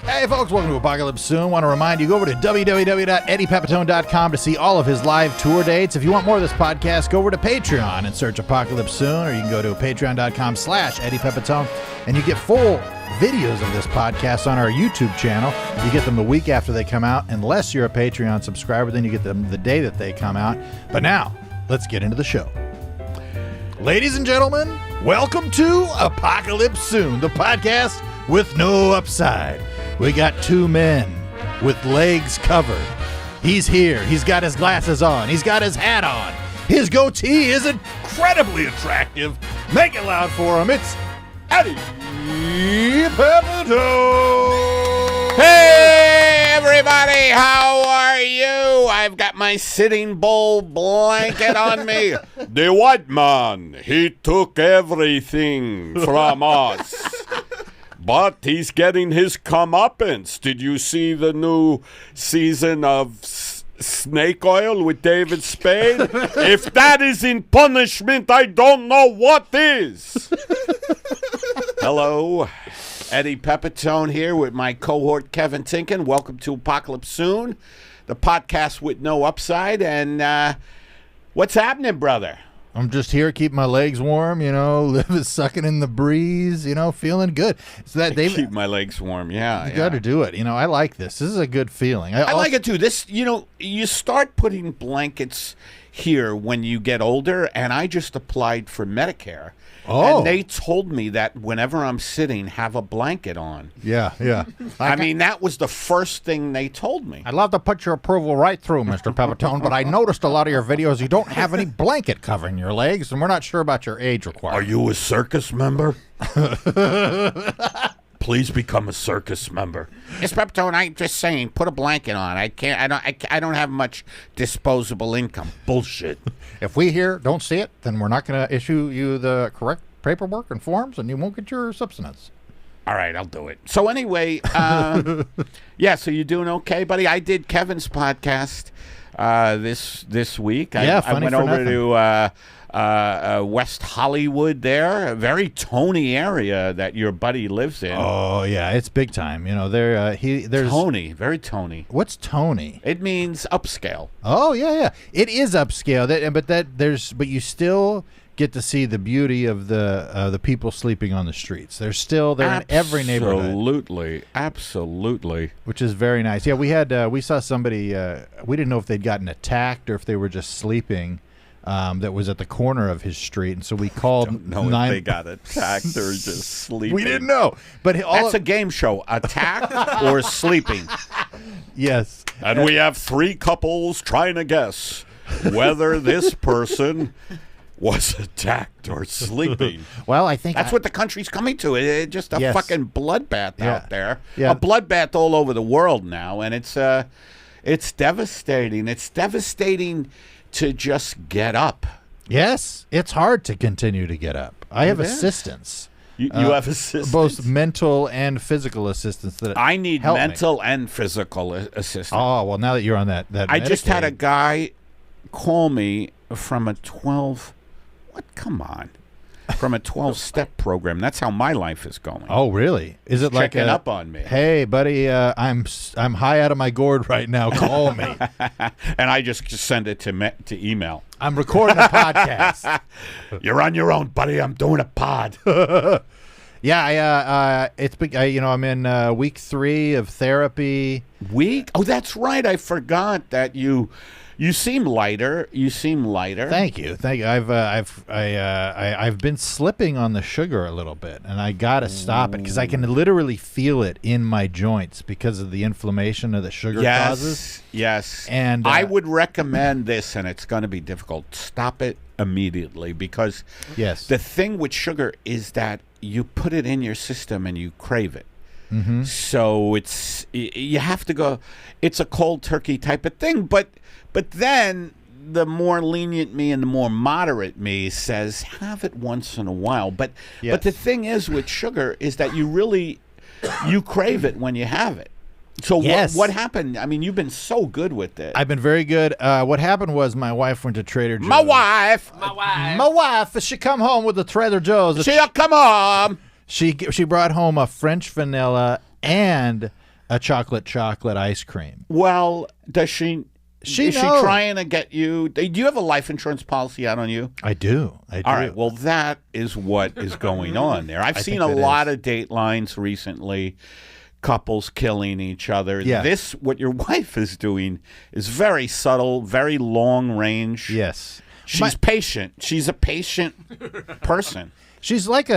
Hey folks, welcome to Apocalypse Soon. Want to remind you, go over to www.eddiepepitone.com to see all of his live tour dates. If you want more of this podcast, go over to Patreon and search Apocalypse Soon, or you can go to patreon.com/Eddie Pepitone, and you get full videos of this podcast on our YouTube channel. You get them the week after they come out. Unless you're a Patreon subscriber, then you get them the day that they come out. But now, let's get into the show. Ladies and gentlemen, welcome to Apocalypse Soon, the podcast with no upside. We got two men with legs covered. He's here. He's got his glasses on. He's got his hat on. His goatee is incredibly attractive. Make it loud for him. It's Eddie Pepitone. Hey, everybody. How are you? I've got my sitting bull blanket on me. The white man, he took everything from us. But he's getting his comeuppance. Did you see the new season of Snake Oil with David Spade? If that isn't punishment, I don't know what is. Hello, Eddie Pepitone here with my cohort Kevin Tinkin. Welcome to Apocalypse Soon, the podcast with no upside. And what's happening, brother? I'm just here, keeping my legs warm, sucking in the breeze, feeling good. So that keep my legs warm, yeah. You got to do it. I like this. This is a good feeling. I like it too. This, you start putting blankets here when you get older, and I just applied for Medicare. Oh. And they told me that whenever I'm sitting, have a blanket on. Yeah. I mean, that was the first thing they told me. I'd love to put your approval right through, Mr. Pepitone, but I noticed a lot of your videos, you don't have any blanket covering your legs, and we're not sure about your age requirement. Are you a circus member? Please become a circus member. Mr. Pepitone, I'm just saying, put a blanket on. I don't have much disposable income. Bullshit. If we here don't see it, then we're not going to issue you the correct paperwork and forms, and you won't get your subsistence. All right, I'll do it. So anyway, so you doing okay, buddy? I did Kevin's podcast this week. I went over to West Hollywood there, a very Tony area that your buddy lives in. Oh, yeah, it's big time. There's Tony, very Tony. What's Tony? It means upscale. Oh, yeah. It is upscale, but you still get to see the beauty of the people sleeping on the streets. They're in every neighborhood. Absolutely. Which is very nice. Yeah, we saw somebody, we didn't know if they'd gotten attacked or if they were just sleeping. That was at the corner of his street, and so we called. Don't know if they got attacked or just sleeping. We didn't know, but that's a game show: attacked or sleeping. Yes, and we have three couples trying to guess whether this person was attacked or sleeping. Well, I think that's what the country's coming to. It's just a fucking bloodbath out there. Yeah. A bloodbath all over the world now, and it's devastating. It's devastating to just get up. Yes, it's hard to continue to get up. I have assistance. You have assistance? Both mental and physical assistance. I need mental and physical assistance. Oh, well, now that you're on that I just had a guy call me from a 12-step program. That's how my life is going. Oh, really? Is it like checking up on me? Hey, buddy, I'm high out of my gourd right now. Call me. And I just send it to email. I'm recording a podcast. You're on your own, buddy. I'm doing a pod. Yeah, it's big. I'm in week 3 of therapy. Week? Oh, that's right. I forgot that you seem lighter. Thank you. I've been slipping on the sugar a little bit, and I gotta stop it because I can literally feel it in my joints because of the inflammation that the sugar causes. Yes. And I would recommend this, and it's going to be difficult. Stop it immediately because the thing with sugar is that you put it in your system and you crave it. Mm-hmm. So you have to go. It's a cold turkey type of thing, but then the more lenient me and the more moderate me says have it once in a while. But the thing is with sugar is that you crave it when you have it. So what happened? I mean, you've been so good with it. I've been very good. What happened was my wife went to Trader Joe's. My wife, she come home with the Trader Joe's. She'll come home. She brought home a French vanilla and a chocolate ice cream. Well, does she? Is she knows. trying to get you? Do you have a life insurance policy out on you? I do. All right. Well, that is what is going on there. I've seen a lot of Datelines recently. Couples killing each other. Yeah. What your wife is doing is very subtle, very long range. Yes. She's patient. She's a patient person. She's like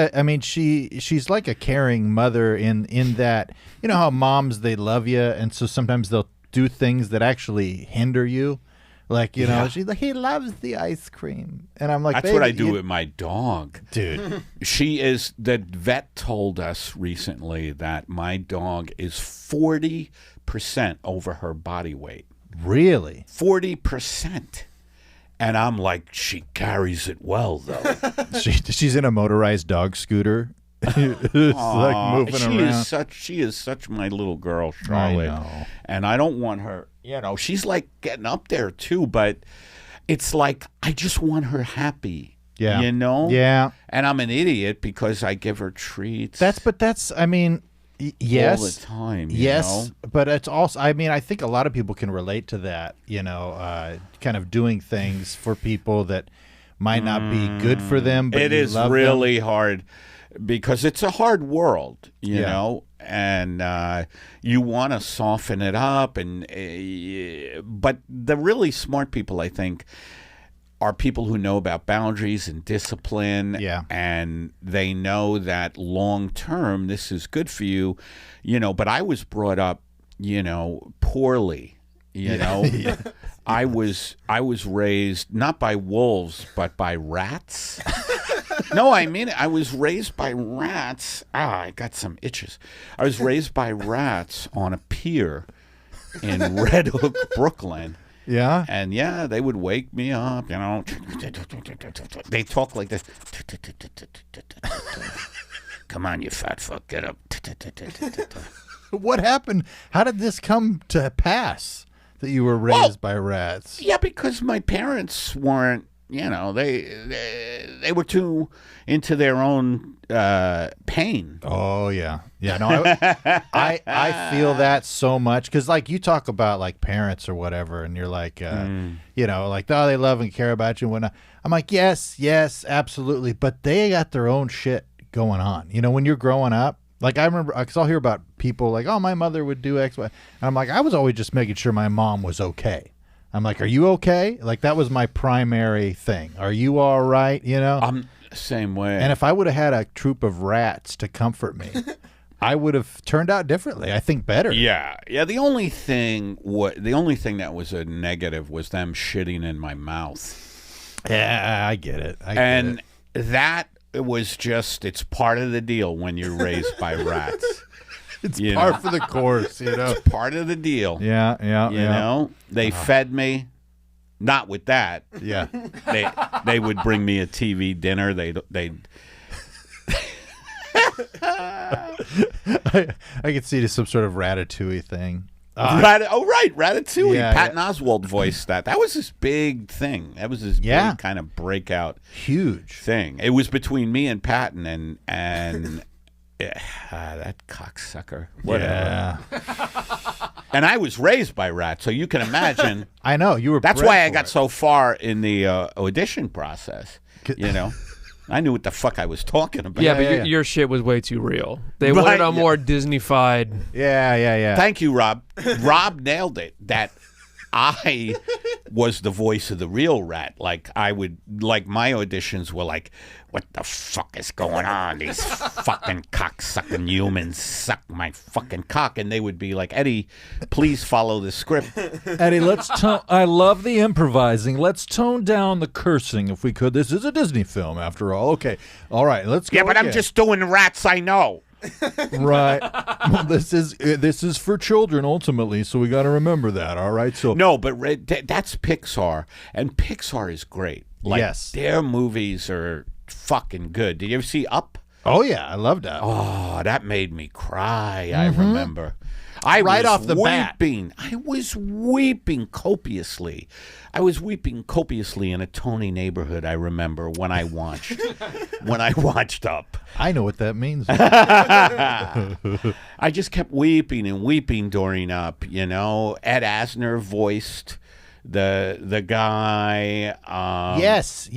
she's like a caring mother in that, you know how moms, they love you, and so sometimes they'll do things that actually hinder you. Like, you know, she's like, he loves the ice cream. And I'm like, that's what I do with my dog. Dude. The vet told us recently that my dog is 40% over her body weight. Really? 40%. And I'm like, she carries it well, though. She's in a motorized dog scooter. It's like moving around. She is such my little girl, Charlotte. I know. And I don't want her, she's like getting up there too, but it's like I just want her happy. Yeah. Yeah. And I'm an idiot because I give her treats. Yes. All the time. You know? But it's also, I think a lot of people can relate to that, kind of doing things for people that might not be good for them, but it is really hard because it's a hard world, you know, and you want to soften it up. But the really smart people, I think, are people who know about boundaries and discipline, and they know that long term this is good for you, but I was brought up, poorly, I was raised not by wolves but by rats. No, I mean I was raised by rats. I got some itches. I was raised by rats on a pier in Red Hook, Brooklyn. Yeah. And they would wake me up, They talk like this. Come on, you fat fuck, get up. What happened? How did this come to pass that you were raised by rats? Yeah, because my parents weren't, they were too into their own pain. Oh yeah, no, I feel that so much because like you talk about like parents or whatever, and you're like, like they love and care about you and whatnot. I'm like, yes, absolutely, but they got their own shit going on. When you're growing up, like I remember, because I'll hear about people like, oh, my mother would do X, Y, and I'm like, I was always just making sure my mom was okay. I'm like, are you okay? Like that was my primary thing. Are you all right? I'm the same way. And if I would have had a troop of rats to comfort me, I would have turned out differently. I think better. Yeah. The only thing that was a negative was them shitting in my mouth. Yeah, I get it. That was just, it's part of the deal when you're raised by rats. It's par for the course, It's part of the deal. Yeah. They fed me, not with that. Yeah. They would bring me a TV dinner. They I could see some sort of Ratatouille thing. Ratatouille. Yeah, Patton Oswalt voiced that. That was his big thing. That was his big kind of breakout. Huge thing. It was between me and Patton and that cocksucker. Whatever. Yeah. And I was raised by rats, so you can imagine. I know you were. That's why I got so far in the audition process. I knew what the fuck I was talking about. Yeah, but your shit was way too real. They wanted a more Disney-fied. Yeah. Thank you, Rob. Rob nailed it. That I was the voice of the real rat. Like my auditions were like, what the fuck is going on? These fucking cock-sucking humans suck my fucking cock. And they would be like, Eddie, please follow the script. Eddie, I love the improvising. Let's tone down the cursing if we could. This is a Disney film after all. Okay. All right, let's go. Yeah, but again. I'm just doing rats I know. Right. Well, this is for children ultimately, so we got to remember that. All right. So no, but that's Pixar, and Pixar is great. Yes, their movies are fucking good. Did you ever see Up? Oh yeah, I loved that. Oh, that made me cry. I remember. I right was off the bat. I was weeping copiously. I was weeping copiously in a Tony neighborhood. I remember when I watched Up. I know what that means. I just kept weeping and weeping during Up. Ed Asner voiced the guy. Yes.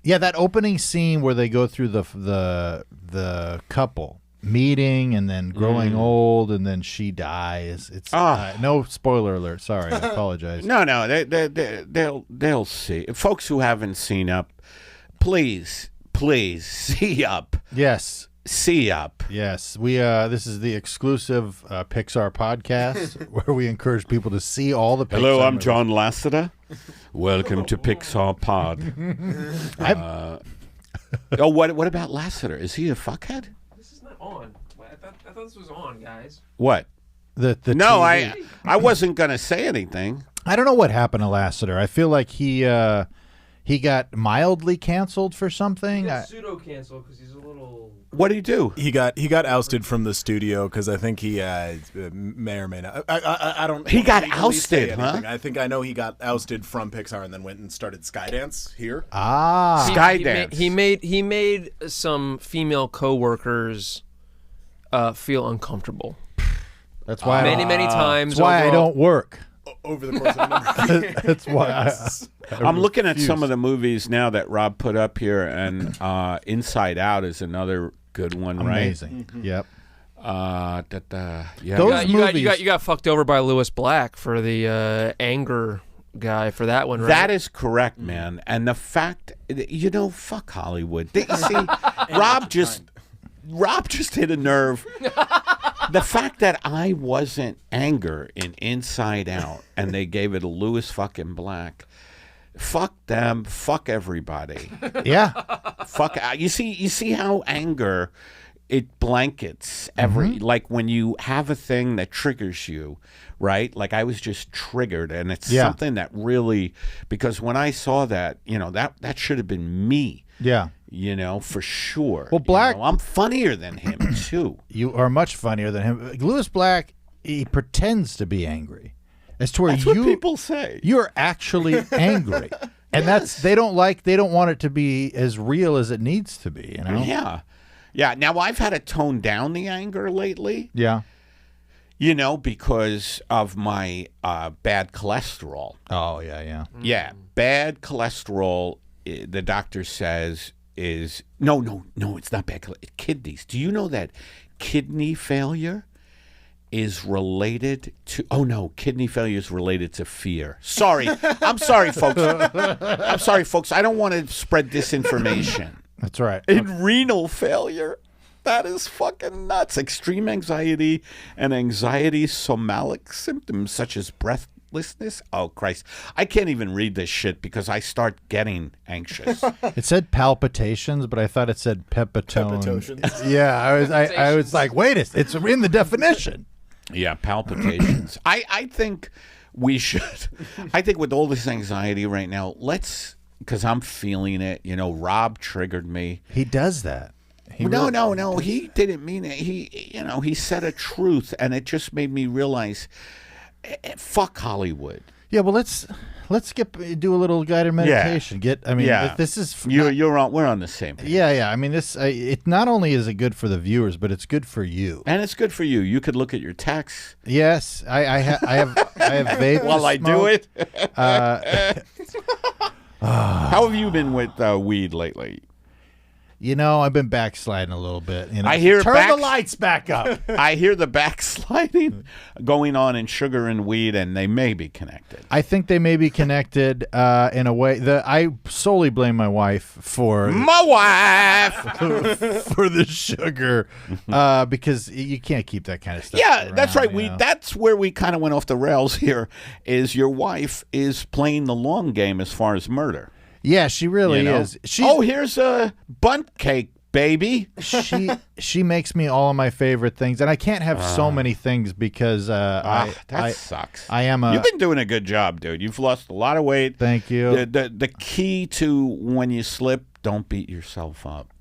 Yeah, that opening scene where they go through the couple meeting and then growing old and then she dies. It's no spoiler alert. Sorry, I apologize. No, they'll see. Folks who haven't seen Up, please see Up. Yes. See Up. Yes, we. This is the exclusive Pixar podcast where we encourage people to see all the Pixar Hello, I'm movies. John Lasseter. Welcome to Pixar Pod. What about Lasseter? Is he a fuckhead? This is not on. I thought this was on, guys. What? The No, TV. I wasn't gonna say anything. I don't know what happened to Lasseter. I feel like he got mildly canceled for something. Pseudo cancel because he's a little. What did he do? He got ousted from the studio because I think he may or may not. I don't. He got legally say ousted, huh? anything. I think I know he got ousted from Pixar and then went and started Skydance here. Skydance. He made some female coworkers feel uncomfortable. That's why Many times. That's why I don't work. Over the course of a number. That's why I'm looking at some of the movies now that Rob put up here, and Inside Out is another good one, amazing. right? Yep. Yeah. Those movies. You got fucked over by Lewis Black for the anger guy for that one, right? That is correct, man. And the fact, fuck Hollywood. See, Rob just hit a nerve. The fact that I wasn't anger in Inside Out and they gave it a Lewis fucking Black. Fuck them. Fuck everybody. Yeah. Fuck. You see how anger, it blankets every, like when you have a thing that triggers you, right? Like I was just triggered, and it's something that really, because when I saw that, that should have been me. Yeah. For sure. Well, Black, I'm funnier than him too. You are much funnier than him. Lewis Black, he pretends to be angry. As to where That's what people say. You're actually angry. And they don't want it to be as real as it needs to be, Yeah. Yeah. Now I've had to tone down the anger lately. Yeah. Because of my bad cholesterol. Oh, yeah. Yeah. Bad cholesterol, the doctor says, is no, it's not bad. Kidneys. Do you know that kidney failure is related to? Oh no, kidney failure is related to fear. Sorry, I'm sorry, folks. I don't want to spread disinformation. That's right. And renal failure. That is fucking nuts. Extreme anxiety and anxiety somatic symptoms such as breathlessness. Oh, Christ. I can't even read this shit because I start getting anxious. It said palpitations, but I thought it said pepitone. Pepitotions. Yeah, I was like, wait, it's in the definition. Yeah, palpitations. I think we should. I think with all this anxiety right now, because I'm feeling it. Rob triggered me. He does that. No. He didn't mean it. He said a truth, and it just made me realize, fuck Hollywood. Yeah, well, let's do a little guided meditation. This is we're on the same page. Yeah. I mean, this it not only is it good for the viewers, but it's good for you. And it's good for you. You could look at your tax. Yes, I have vape. While I do smoke. it. How have you been with weed lately? I've been backsliding a little bit. I hear turn the lights back up. I hear the backsliding going on in sugar and weed, and they may be connected. I think they may be connected in a way. I solely blame my wife for the sugar because you can't keep that kind of stuff. Yeah, around, that's right. That's where we kind of went off the rails here. Is your wife is playing the long game as far as murder? Yeah, she really is. Here's a bundt cake, baby. She makes me all of my favorite things, and I can't have so many things because that sucks. You've been doing a good job, dude. You've lost a lot of weight. Thank you. The key to when you slip, don't beat yourself up.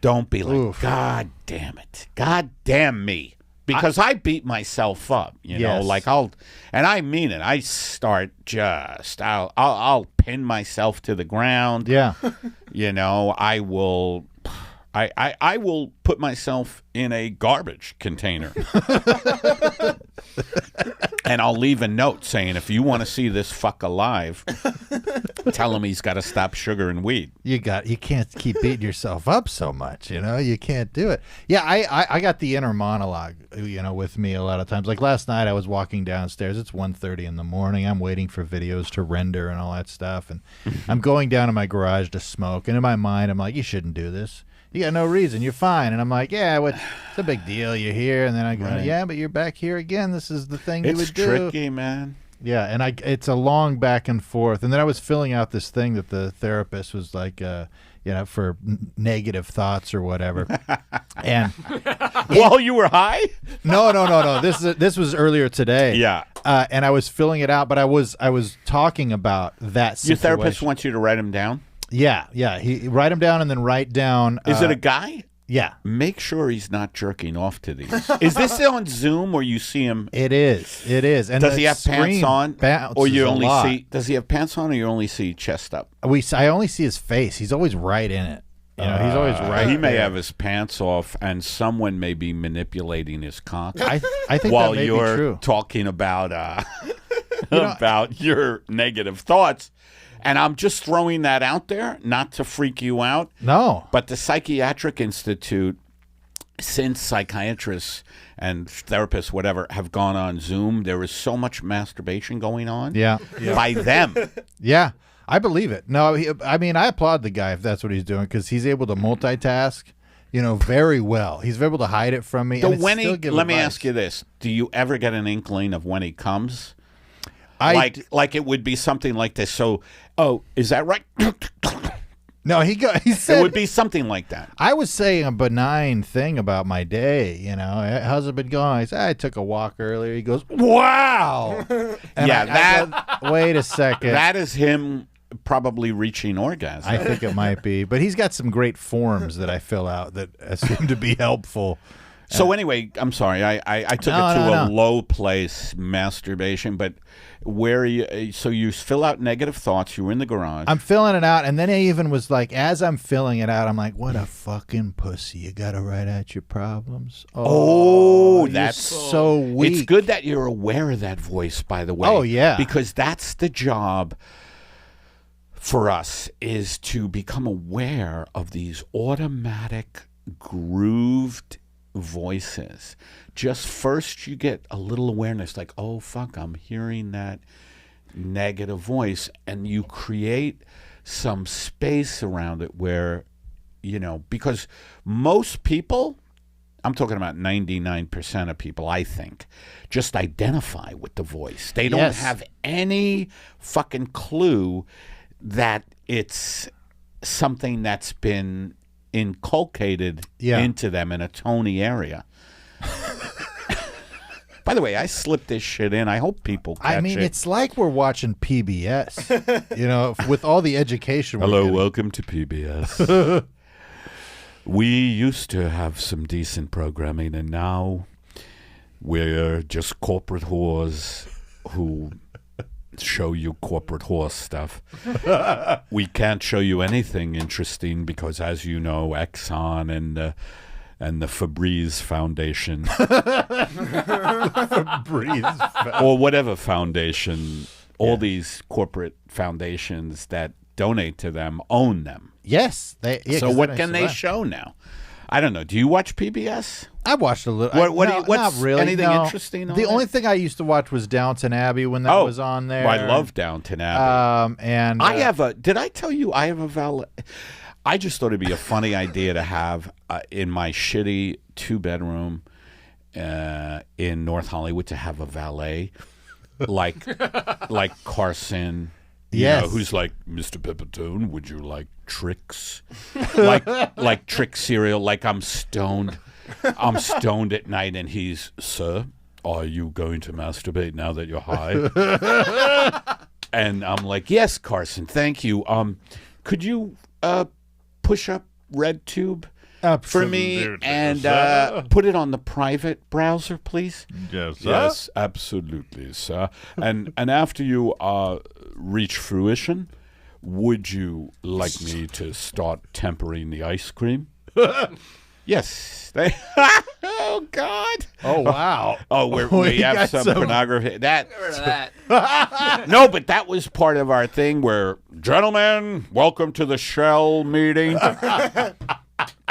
Don't be like, God damn it. God damn me. because I beat myself up, you know, Yes. like and I mean it. I start I'll pin myself to the ground. Yeah. You know, I will put myself in a garbage container. And I'll leave a note saying, if you want to see this fuck alive, tell him he's got to stop sugar and weed. You can't keep beating yourself up so much, you know. You can't do it. Yeah, I got the inner monologue, you know, with me a lot of times. Like last night, I was walking downstairs. It's 1:30 in the morning. I'm waiting for videos to render and all that stuff, and I'm going down to my garage to smoke. And in my mind, I'm like, you shouldn't do this. You got no reason. You're fine. And I'm like, yeah, it's a big deal. You're here. And then I go, yeah, but you're back here again. This is the thing you would do. It's tricky, man. Yeah, and it's a long back and forth. And then I was filling out this thing that the therapist was like, you know, for negative thoughts or whatever. And While you were high? no. This was earlier today. Yeah. And I was filling it out, but I was talking about that Your situation. therapist wants you to write him down? Yeah. He write them down and then write down. Is it a guy? Yeah. Make sure he's not jerking off to these. Is this on Zoom or you see him? It is. And Does the he have pants screen on? bounces Or you a only lot. see? Does he have pants on, or you only see chest up? I only see his face. He's always right in it. You know, he's always right. He may there. have his pants off, and someone may be manipulating his cock I think while that may be you're true. talking about about your negative thoughts. And I'm just throwing that out there, not to freak you out. No. But the Psychiatric Institute, since psychiatrists and therapists, whatever, have gone on Zoom, there is so much masturbation going on Yeah. by them. Yeah. I believe it. No, I mean, I applaud the guy if that's what he's doing, because he's able to multitask, you know, very well. He's able to hide it from me. So and when still he, give let me advice. ask you this: do you ever get an inkling of when he comes? I Like it would be something like this. So, is that right? No, he It said would be something like that. I was saying a benign thing about my day, you know. How's it been going? I said I took a walk earlier. He goes, "Wow." And Yeah, I go, wait a second. That is him probably reaching orgasm. I think it might be, but he's got some great forms that I fill out that seem to be helpful. So anyway, I'm sorry. I took No, it to no, a no. low place, masturbation. But where you? So you fill out negative thoughts. You were in the garage. I'm filling it out, and then I even was like, as I'm filling it out, I'm like, "What a fucking pussy! You got to write out your problems." Oh, you're that's so weak. It's good that you're aware of that voice, by the way. Oh, yeah. Because that's the job for us, is to become aware of these automatic, grooved voices. Just first you get a little awareness, like, oh, fuck, I'm hearing that negative voice. And you create some space around it where, you know, because most people, I'm talking about 99% of people, I think, just identify with the voice. They don't Yes. have any fucking clue that it's something that's been inculcated into them in a Tony area. By the way, I slipped this shit in. I hope people catch I mean, it. it's like we're watching PBS, you know, with all the education. Hello, welcome to PBS. We used to have some decent programming, and now we're just corporate whores who show you corporate horse stuff. We can't show you anything interesting because, as you know, Exxon and the Febreze Foundation or whatever foundation, all these corporate foundations that donate to them own them. Yes. So what can they show now? I don't know. Do you watch PBS? I watched a little. What's not really. anything no. interesting on The there? only thing I used to watch was Downton Abbey when that was on there. I love Downton Abbey. And I have a. Did I tell you I have a valet? I just thought it'd be a funny idea to have in my shitty 2-bedroom in North Hollywood to have a valet, like Carson. You Yes. know, who's like, Mr. Pepitone, would you like tricks? like trick cereal, like I'm stoned. I'm stoned at night and he's, sir, are you going to masturbate now that you're high? And I'm like, yes, Carson, thank you. Could you push up red tube? for me, Absolutely, and sir. put it on the private browser, please? Yes, sir. Yes, absolutely, sir. And after you reach fruition, would you like me to start tempering the ice cream? Yes. Oh God. Oh wow. Oh, we You have got some some- pornography. That that. no, but that was part of our thing where, gentlemen, welcome to the Shell meeting,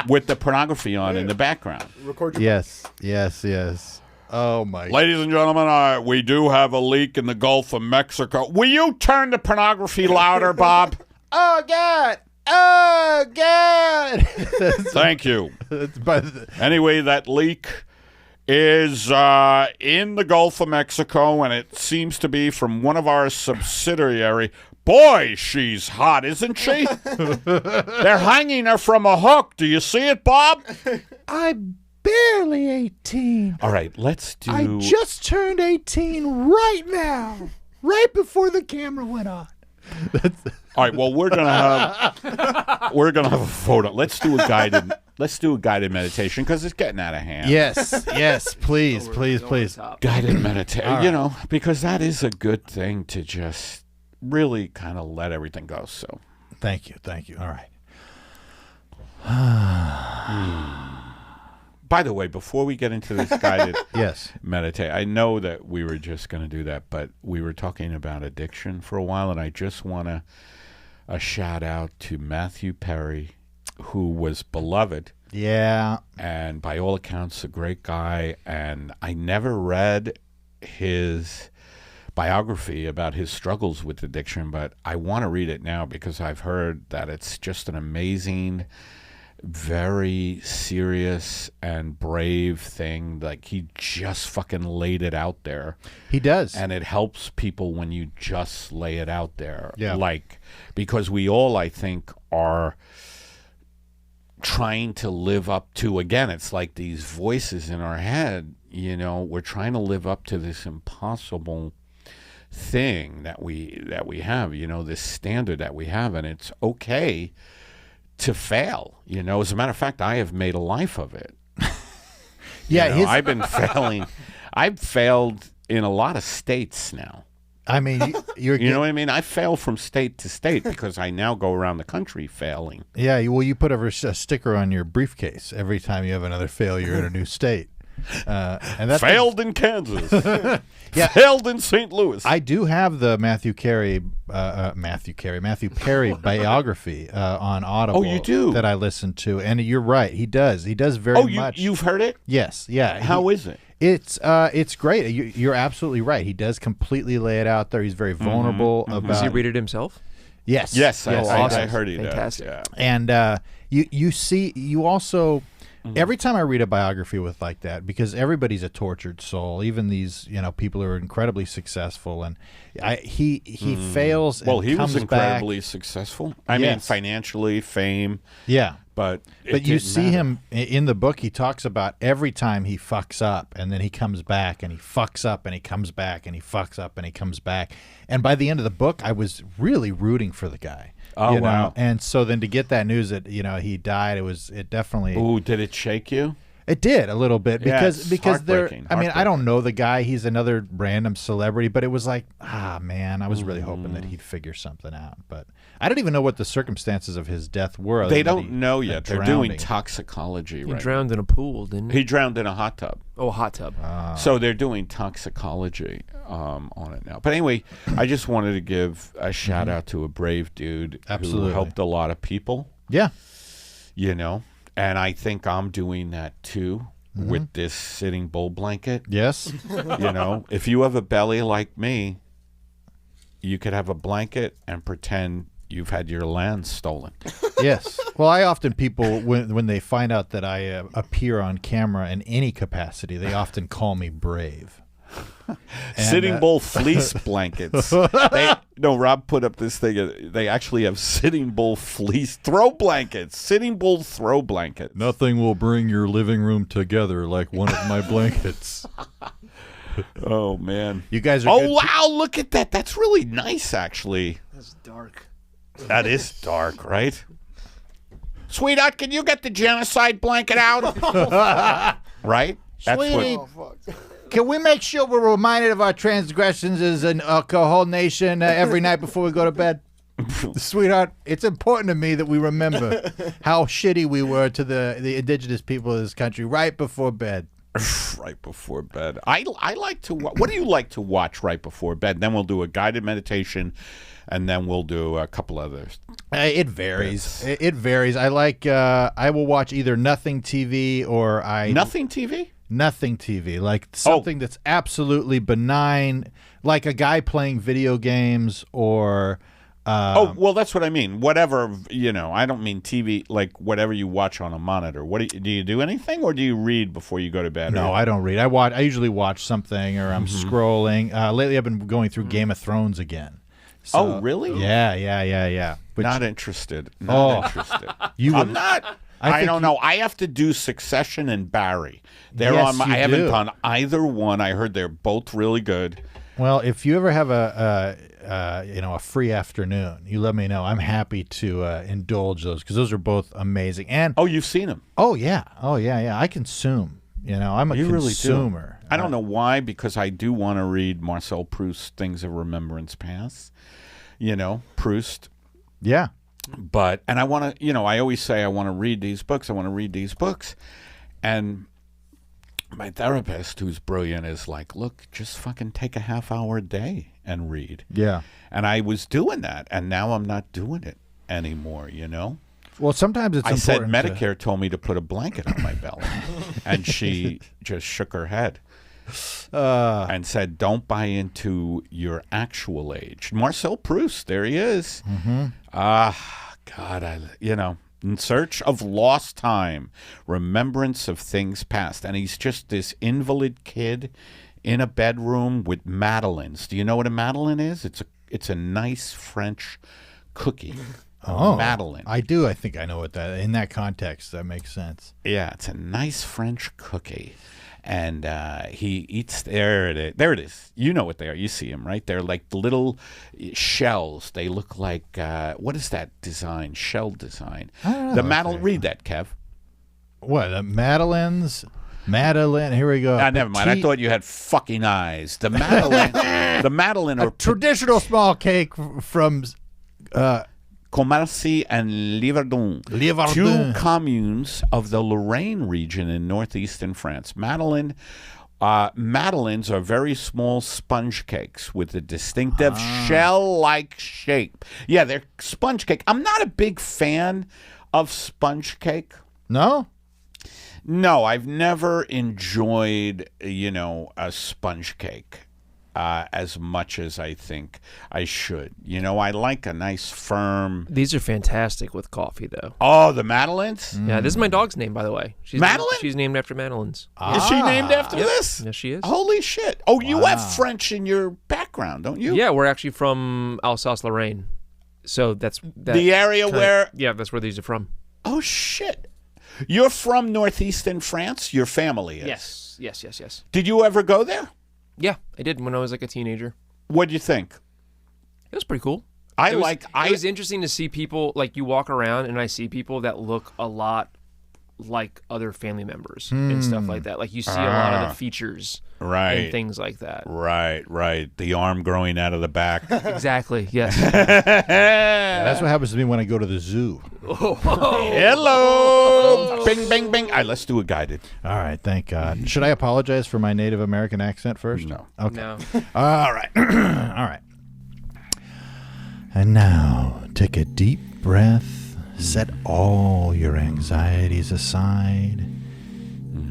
with the pornography on in the background. Record your Yes. Oh my. Ladies and gentlemen, we do have a leak in the Gulf of Mexico. Will you turn the pornography louder, Bob? Oh God. Oh God. Thank you. That's by the, Anyway, that leak is in the Gulf of Mexico, and it seems to be from one of our subsidiary. Boy, she's hot, isn't she? They're hanging her from a hook. Do you see it, Bob? I'm barely 18. All right, let's do. I just turned 18 right now, right before the camera went on. All right, well, we're gonna have a photo. Let's do a guided meditation because it's getting out of hand. Yes, please. Guided meditation, you know, because that is a good thing to just really kind of let everything go. So, Thank you. All right. by the way, before we get into this guided Yes. meditate, I know that we were just going to do that, but we were talking about addiction for a while, and I just want to a shout out to Matthew Perry, who was beloved. Yeah. And by all accounts, a great guy. And I never read his biography about his struggles with addiction, but I want to read it now because I've heard that it's just an amazing, very serious and brave thing. Like, he just fucking laid it out there. He does. And it helps people when you just lay it out there. Yeah. Like, because we all, I think, are trying to live up to, again, it's like these voices in our head, you know, we're trying to live up to this impossible thing that we have, you know, this standard that we have, and it's okay to fail, you know. As a matter of fact, I have made a life of it. Yeah, You know, I've been failing. I've failed in a lot of states now. I mean, you're. You know what I mean? I fail from state to state because I now go around the country failing. Yeah. You put a sticker on your briefcase every time you have another failure in a new state. And that's Failed in Kansas. Yeah. Failed in St. Louis. I do have the Matthew Perry biography on Audible. Oh, you do? That I listened to, and you're right. He does very much. You've heard it? Yes. Yeah. How is it? It's great. You're absolutely right. He does completely lay it out there. He's very vulnerable about. Does he read it himself? Yes. Yes, I awesome. heard he Fantastic. does. Yeah. And you also. Every time I read a biography with like that, because everybody's a tortured soul, even these, you know, people who are incredibly successful, and he fails. Well, and he comes was incredibly successful. I mean, Yes. financially, fame, Yeah, but you see him in the book. He talks about every time he fucks up, and then he comes back, and he fucks up, and he comes back, and he fucks up, and he comes back. And by the end of the book, I was really rooting for the guy. Oh, you know? wow. And so then to get that news that, you know, he died, it definitely. Ooh, did it shake you? It did a little bit Yeah, because it's because they're. heartbreaking, I mean, I don't know the guy. He's another random celebrity, but it was like, man, I was really hoping that he'd figure something out. But I don't even know what the circumstances of his death were. other They than don't know yet. They're drowning. doing toxicology He right now. drowned in a pool, didn't he? He drowned in a hot tub. Oh, a hot tub. So they're doing toxicology on it now. But anyway, I just wanted to give a shout out to a brave dude Absolutely. who helped a lot of people, Yeah. you know. And I think I'm doing that too with this sitting bull blanket. Yes. You know, if you have a belly like me, you could have a blanket and pretend you've had your land stolen. Yes. Well, I often people when they find out that I appear on camera in any capacity, they often call me brave. Sitting bull fleece blankets. Rob put up this thing. They actually have sitting bull fleece throw blankets. Sitting bull throw blankets. Nothing will bring your living room together like one of my blankets. Oh man. You guys are. Oh good wow! Look at that. That's really nice, actually. That's dark. That is dark, right? Sweetheart, can you get the genocide blanket out? Right? Sweetie, can we make sure we're reminded of our transgressions as a whole nation every night before we go to bed? Sweetheart, it's important to me that we remember how shitty we were to the indigenous people of this country right before bed. Right before bed. I like to. What do you like to watch right before bed? Then we'll do a guided meditation, and then we'll do a couple others. It varies. It varies. I like. I will watch either nothing TV or Nothing TV. Nothing TV, like something that's absolutely benign, like a guy playing video games or. Well, that's what I mean. Whatever, I don't mean TV, like whatever you watch on a monitor. What do you do anything, or do you read before you go to bed? No, I don't read. I usually watch something, or I'm scrolling. Lately, I've been going through Game of Thrones again. So, oh, really? Yeah. Not interested. Not interested. I'm not. I don't know. I have to do Succession and Barry. They're Yes, on my. you I haven't do. done either one. I heard they're both really good. Well, if you ever have a free afternoon, you let me know. I'm happy to indulge those because those are both amazing. And Oh, you've seen them. oh yeah. I consume. I'm a You really do. consumer. I don't know why, because I do want to read Marcel Proust's Things of Remembrance Past. Proust. Yeah. And I want to, I always say I want to read these books. And my therapist, who's brilliant, is like, look, just fucking take a half hour a day and read. Yeah. And I was doing that, and now I'm not doing it anymore, Well, sometimes it's I said important. Medicare told me to put a blanket on my belly, and she just shook her head and said, don't buy into your actual age. Marcel Proust, there he is. God, in search of lost time, remembrance of things past. And he's just this invalid kid in a bedroom with madeleines. Do you know what a madeleine is? It's a nice French cookie. Oh, Madeleine. I do. I think I know what that. In that context, that makes sense. Yeah, it's a nice French cookie. And he eats, there it is. You know what they are. You see them, right? They're like little shells. They look like, what is that design? Shell design. The Madeleine, read that, Kev. What? Madeleine. Here we go. Never mind. I thought you had fucking eyes. The Madeleine are traditional small cake from Commercy and Livardun, Livardun. 2 communes of the Lorraine region in northeastern France. Madeleines are very small sponge cakes with a distinctive shell-like shape. Yeah, they're sponge cake. I'm not a big fan of sponge cake. No? No, I've never enjoyed, a sponge cake as much as I think I should. I like a nice firm. These are fantastic with coffee, though. Oh, the Madeleines? Yeah, this is my dog's name, by the way. Madeline? She's named after Madeline's. Is she named after this? Yes, she is. Holy shit. Oh, you have French in your background, don't you? Yeah, we're actually from Alsace-Lorraine. So that's The area where... Yeah, that's where these are from. Oh, shit. You're from northeastern France? Your family is? Yes. Did you ever go there? Yeah, I did when I was like a teenager. What'd you think? It was pretty cool. It was interesting to see people, like you walk around and I see people that look a lot like other family members and stuff like that. Like you see a lot of the features and things like that. Right. The arm growing out of the back. Exactly, yes. That's what happens to me when I go to the zoo. Hello. Bing, bing, bing. All right, let's do a guided. All right, thank God. Should I apologize for my Native American accent first? No. Okay. No. All right. All right. And now, take a deep breath. Set all your anxieties aside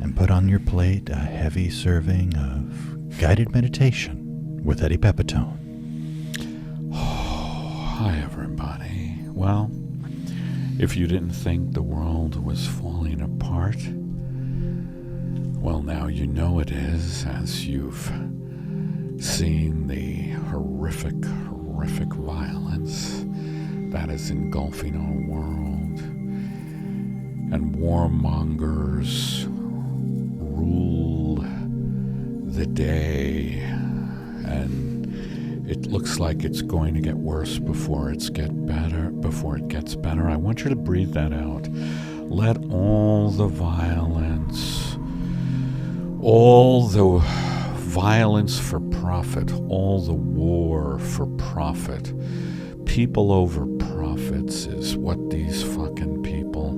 and put on your plate a heavy serving of guided meditation with Eddie Pepitone. Hi, everybody. Well, if you didn't think the world was falling apart, well, now you know it is, as you've seen the horrific violence that is engulfing our world, and warmongers rule the day, and it looks like it's going to get worse before it gets better. I want you to breathe that out. Let all the violence, all the violence for profit, all the war for profit, people over profits is what these fucking people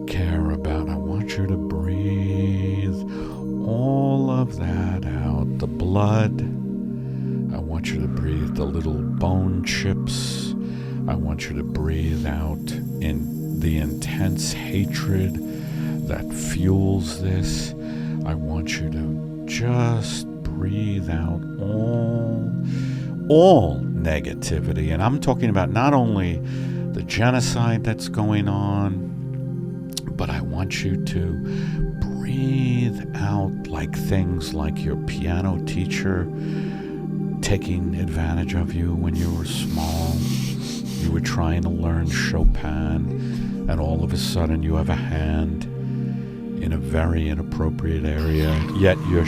care about. I want you to breathe all of that out. The blood, I want you to breathe the little bone chips. I want you to breathe out in the intense hatred that fuels this. I want you to just breathe out all negativity. And I'm talking about not only the genocide that's going on, but I want you to breathe out like things like your piano teacher taking advantage of you when you were small. You were trying to learn Chopin, and all of a sudden you have a hand in a very inappropriate area, yet your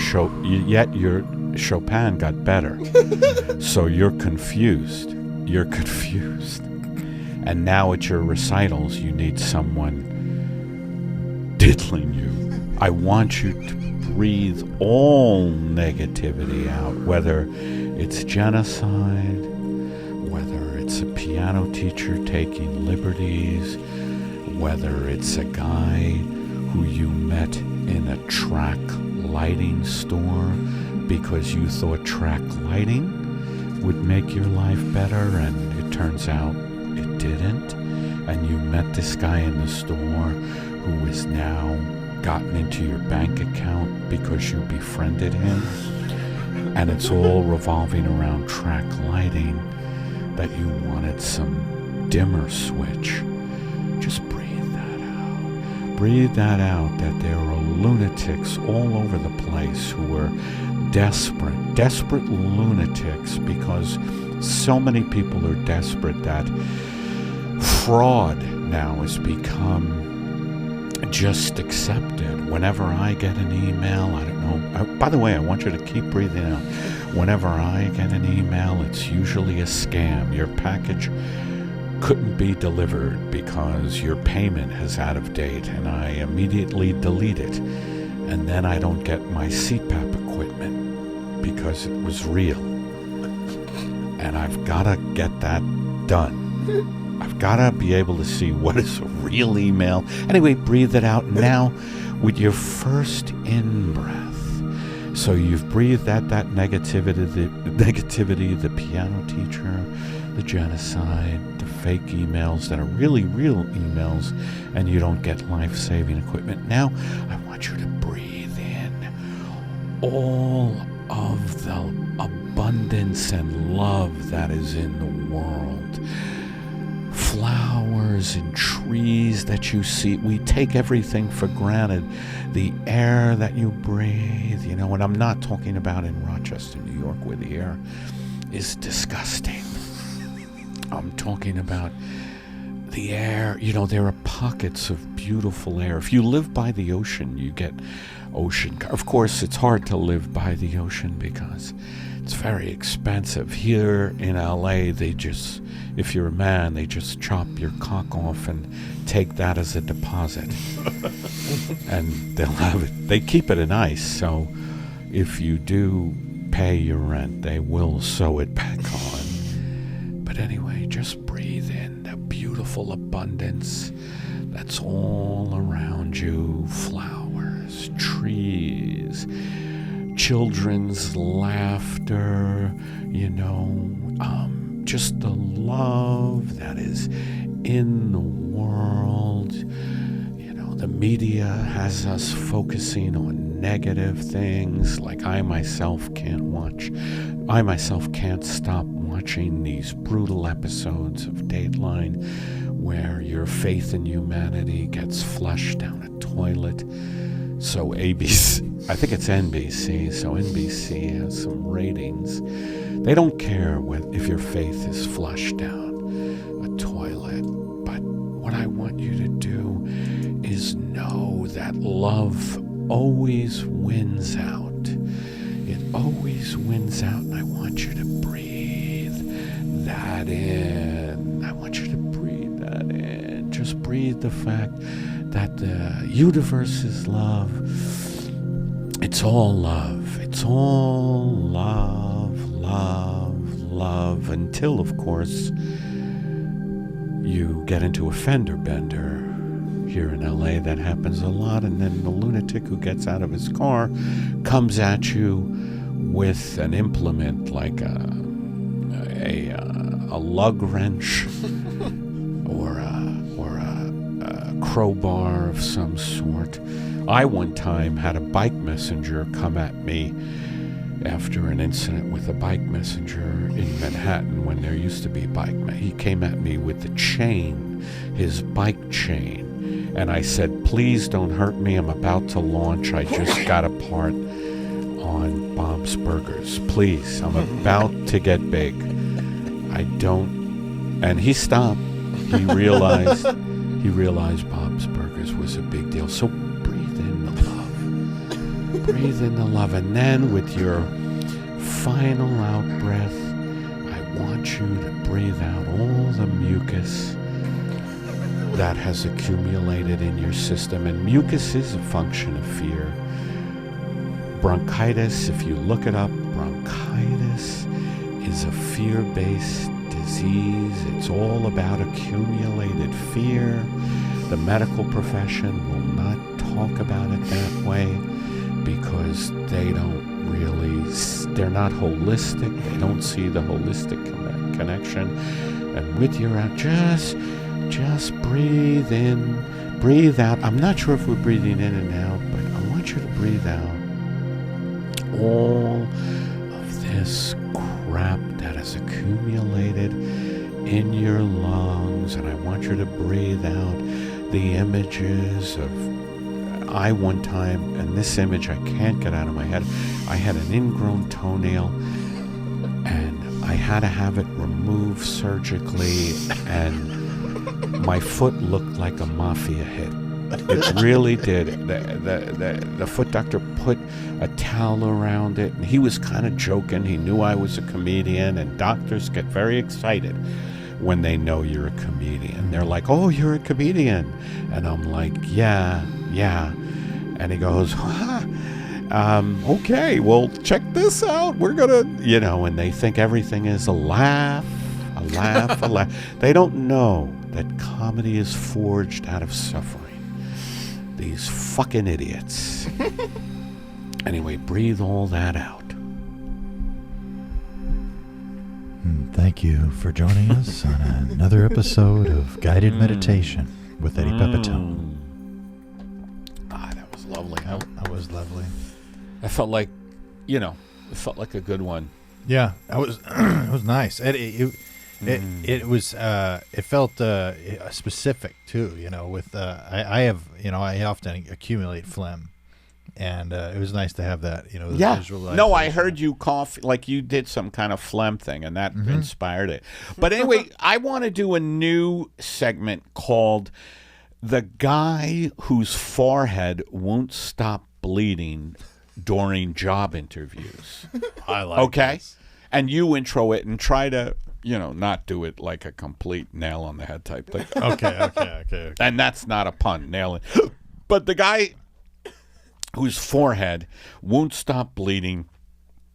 Chopin got better. So you're confused. And now at your recitals, you need someone diddling you. I want you to breathe all negativity out, whether it's genocide, whether it's a piano teacher taking liberties, whether it's a guy who you met in a track lighting store because you thought track lighting would make your life better, and it turns out it didn't. And you met this guy in the store who is now gotten into your bank account because you befriended him, and it's all revolving around track lighting, that you wanted some dimmer switch. Just breathe that out. Breathe that out, that there are lunatics all over the place who are desperate lunatics, because so many people are desperate that fraud now has become just accepted. Whenever I get an email, I don't know. By the way, I want you to keep breathing out. Whenever I get an email, it's usually a scam. Your package couldn't be delivered because your payment is out of date, and I immediately delete it. And then I don't get my CPAP equipment because it was real. And I've got to get that done. I've got to be able to see what is a real email. Anyway, breathe it out now with your first in-breath. So you've breathed out that negativity, the piano teacher, the genocide, the fake emails that are really real emails, and you don't get life-saving equipment. Now, I want you to breathe in all of the abundance and love that is in the world. Flowers and trees that you see. We take everything for granted. The air that you breathe, and I'm not talking about in Rochester, New York, where the air is disgusting. I'm talking about the air. There are pockets of beautiful air. If you live by the ocean, you get ocean. Of course, it's hard to live by the ocean because it's very expensive. Here in LA, if you're a man, they just chop your cock off and take that as a deposit. And they'll have it. They keep it in ice, so if you do pay your rent, they will sew it back on. But anyway, just breathe in the beautiful abundance that's all around you. Flowers, trees, children's laughter, just the love that is in the world. The media has us focusing on negative things, like I myself can't stop watching these brutal episodes of Dateline where your faith in humanity gets flushed down a toilet. So ABC, I think it's NBC, so NBC has some ratings. They don't care if your faith is flushed down a toilet. But what I want you to do is know that love always wins out. It always wins out, and I want you to breathe that in. I want you to breathe that in. Just breathe the fact that the universe is love. It's all love. It's all love, love, love. Until, of course, you get into a fender bender. Here in LA, that happens a lot, and then the lunatic who gets out of his car comes at you with an implement like a lug wrench or a crowbar of some sort. I one time had a bike messenger come at me after an incident with a bike messenger in Manhattan when there used to be he came at me with the chain, his bike chain. And I said, please don't hurt me. I'm about to launch. I just got a part on Bob's Burgers. Please, I'm about to get big. I don't. And he stopped. He realized Bob's Burgers was a big deal. So breathe in the love. Breathe in the love. And then with your final out breath, I want you to breathe out all the mucus that has accumulated in your system. And mucus is a function of fear. Bronchitis, if you look it up, bronchitis is a fear-based disease. It's all about accumulated fear. The medical profession will not talk about it that way because they're not holistic. They don't see the holistic connection. And with your out, just breathe in, breathe out. I'm not sure if we're breathing in and out, but I want you to breathe out all of this crap that has accumulated in your lungs. And I want you to breathe out the images of, one time, and this image I can't get out of my head. I had an ingrown toenail and I had to have it removed surgically, and my foot looked like a mafia hit. It really did. The foot doctor put a towel around it, and he was kind of joking. He knew I was a comedian, and doctors get very excited when they know you're a comedian. They're like, oh, you're a comedian. And I'm like, yeah. And he goes, okay, well, check this out. We're going to, and they think everything is a laugh. They don't know that comedy is forged out of suffering. These fucking idiots. Anyway, breathe all that out. Thank you for joining us on another episode of Guided Meditation with Eddie Pepitone. That was lovely. That was lovely. I felt like, it felt like a good one. Yeah, that was. It was nice. It was. It felt specific too. With I often accumulate phlegm, and it was nice to have that. Visualized. No, I heard you cough like you did some kind of phlegm thing, and that inspired it. But anyway, I want to do a new segment called "The Guy Whose Forehead Won't Stop Bleeding During Job Interviews." I like. Okay, this. And you intro it and try to. Not do it like a complete nail on the head type thing. Okay. And that's not a pun, nailing. But the guy whose forehead won't stop bleeding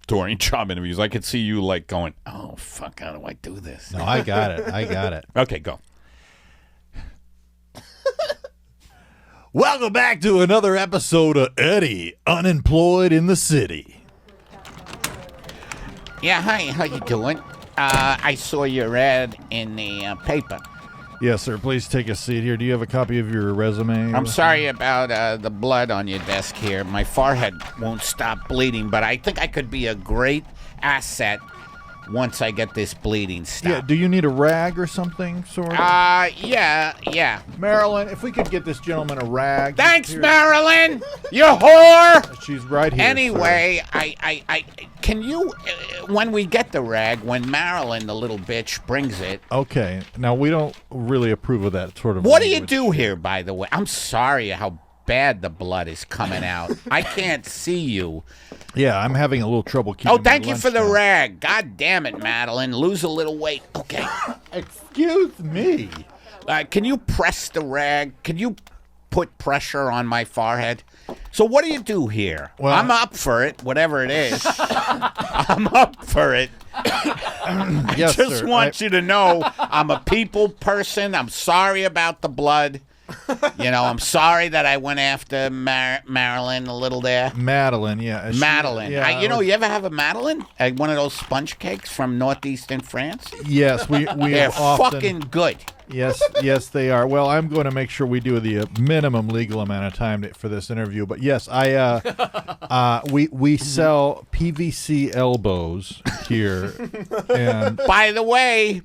during job interviews. I could see you like going, oh, fuck, how do I do this? No, I got it. Okay, go. Welcome back to another episode of Eddie, Unemployed in the City. Yeah, hi, how you doing? I saw your ad in the paper. Yes, sir. Please take a seat here. Do you have a copy of your resume? I'm sorry about the blood on your desk here. My forehead won't stop bleeding, but I think I could be a great asset once I get this bleeding stopped. Yeah, do you need a rag or something, sort of? Yeah. Marilyn, if we could get this gentleman a rag. Thanks, here. Marilyn! You whore! She's right here. Anyway, sir. I can you, when we get the rag, when Marilyn, the little bitch, brings it. Okay. Now, we don't really approve of that sort of What do you language. do here, by the way? I'm sorry how bad the blood is coming out. I can't see you. Yeah, I'm having a little trouble keeping Oh, thank my you for the lunch down. rag. God damn it, Madeline. Lose a little weight. Okay. Excuse me. Can you press the rag? Can you put pressure on my forehead. So what do you do here? Well, I'm up for it, whatever it is. I'm up for it. Yes, Just sir. want you to know I'm a people person. I'm sorry about the blood. I'm sorry that I went after Marilyn a little there. Madeline, yeah. Madeline. Yeah, you ever have a Madeline? One of those sponge cakes from northeastern France? Yes, we They're often, fucking good. Yes, they are. Well, I'm going to make sure we do the minimum legal amount of time for this interview. But yes, we sell PVC elbows here. And by the way,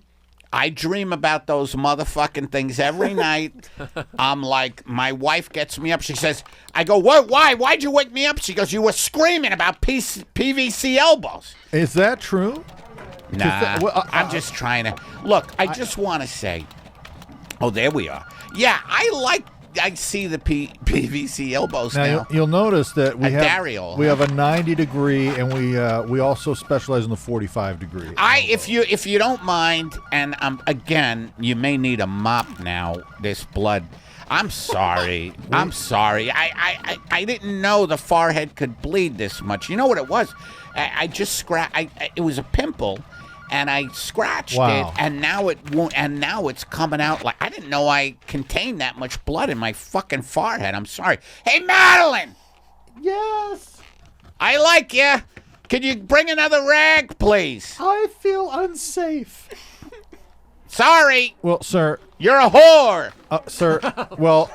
I dream about those motherfucking things every night. I'm like, my wife gets me up. She says, I go, what? Why? Why'd you wake me up? She goes, you were screaming about PVC elbows. Is that true? Nah, I'm just trying to. Look, I just want to say, oh, there we are. Yeah, I see the PVC elbows now. You'll notice that we have a 90 degree, and we also specialize in the 45 degree. If you don't mind, and again, you may need a mop now. This blood. I'm sorry. I'm sorry. I didn't know the forehead could bleed this much. You know what it was? I just scratched. It was a pimple. And I scratched it, and now it won't. And now it's coming out like I didn't know I contained that much blood in my fucking forehead. I'm sorry. Hey, Madeline. Yes. I like you. Could you bring another rag, please? I feel unsafe. Sorry. Well, sir. You're a whore. Sir. Well,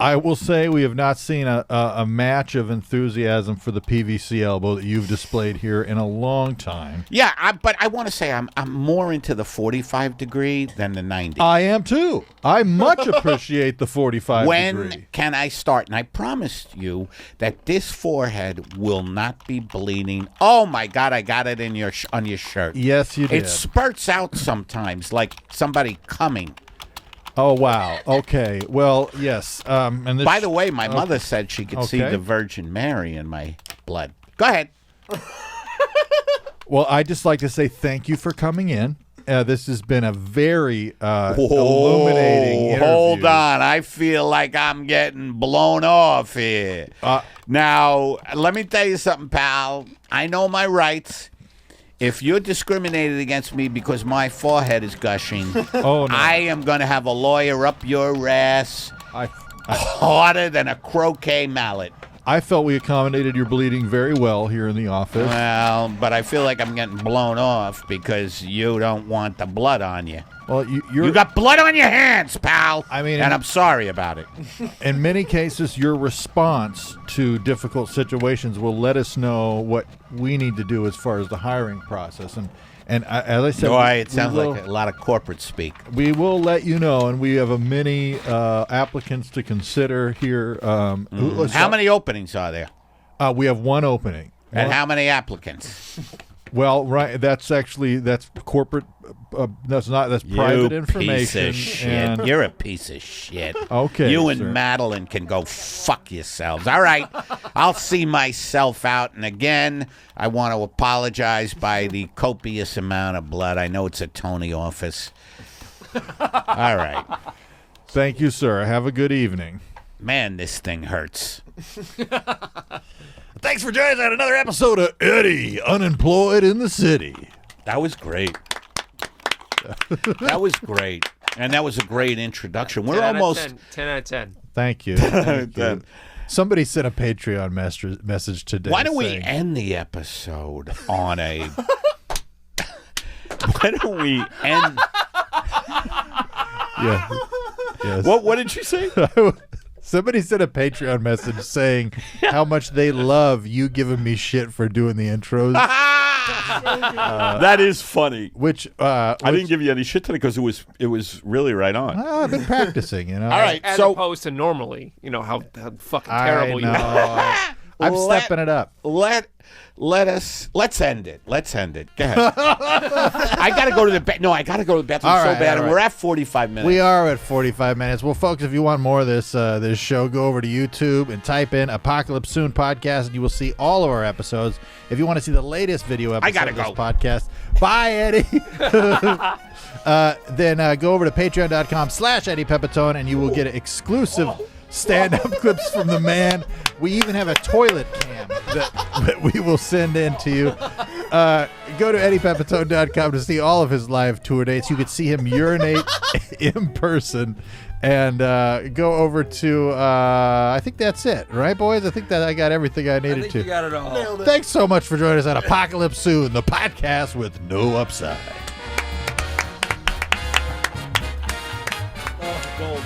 I will say we have not seen a match of enthusiasm for the PVC elbow that you've displayed here in a long time. Yeah, but I want to say I'm more into the 45 degree than the 90. I am too. I much appreciate the 45 degree. When can I start? And I promised you that this forehead will not be bleeding. Oh my God, I got it on your shirt. Yes, you did. It spurts out sometimes like somebody coming. Oh, wow. Okay. Well, yes. And by the way, my mother said she could see the Virgin Mary in my blood. Go ahead. Well, I'd just like to say thank you for coming in. This has been a very illuminating interview. Hold on. I feel like I'm getting blown off here. Now, let me tell you something, pal. I know my rights. If you're discriminated against me because my forehead is gushing, I am going to have a lawyer up your ass harder than a croquet mallet. I felt we accommodated your bleeding very well here in the office. Well, but I feel like I'm getting blown off because you don't want the blood on you. Well, you got blood on your hands, pal. I mean, and I'm sorry about it. In many cases, your response to difficult situations will let us know what we need to do as far as the hiring process. And as I said, it sounds like a lot of corporate speak. We will let you know, and we have many applicants to consider here. How many openings are there? We have one opening. And how many applicants? Well, right. That's corporate. That's private information. Piece of shit. You're a piece of shit. Okay. You and Madeline can go fuck yourselves. All right. I'll see myself out. And again, I want to apologize by the copious amount of blood. I know it's a Tony office. All right. Thank you, sir. Have a good evening. Man, this thing hurts. Thanks for joining us on another episode of Eddie, Unemployed in the City. That was great. That was great. And that was a great introduction. We're almost 10 out of 10. Thank you. Thank you. Somebody sent a Patreon message today. Why don't we end the episode on a... Why don't we end... Yeah. Yes. What did you say? Somebody sent a Patreon message saying how much they love you giving me shit for doing the intros. That is funny. I didn't give you any shit today because it was really right on. I've been practicing, you know. All right, as opposed to normally, how fucking terrible you are. I'm stepping it up. Let's end it. Let's end it. Go ahead. I gotta go to the bathroom. No, I gotta go to the bathroom All so right, bad. all And right. we're at 45 minutes. We are at 45 minutes. Well, folks, if you want more of this this show, go over to YouTube and type in Apocalypse Soon Podcast, and you will see all of our episodes. If you want to see the latest video episode gotta of this go. podcast, bye, Eddie. Then go over to patreon.com/Eddie Pepitone, and you will get exclusive stand-up clips from the man. We even have a toilet cam that we will send in to you. Go to eddiepepitone.com to see all of his live tour dates. You could see him urinate in person. And go over to, I think that's it, right, boys? I think that I got everything I needed to. You got it all. Thanks so much for joining us on Apocalypse Soon, the podcast with no upside. Gold.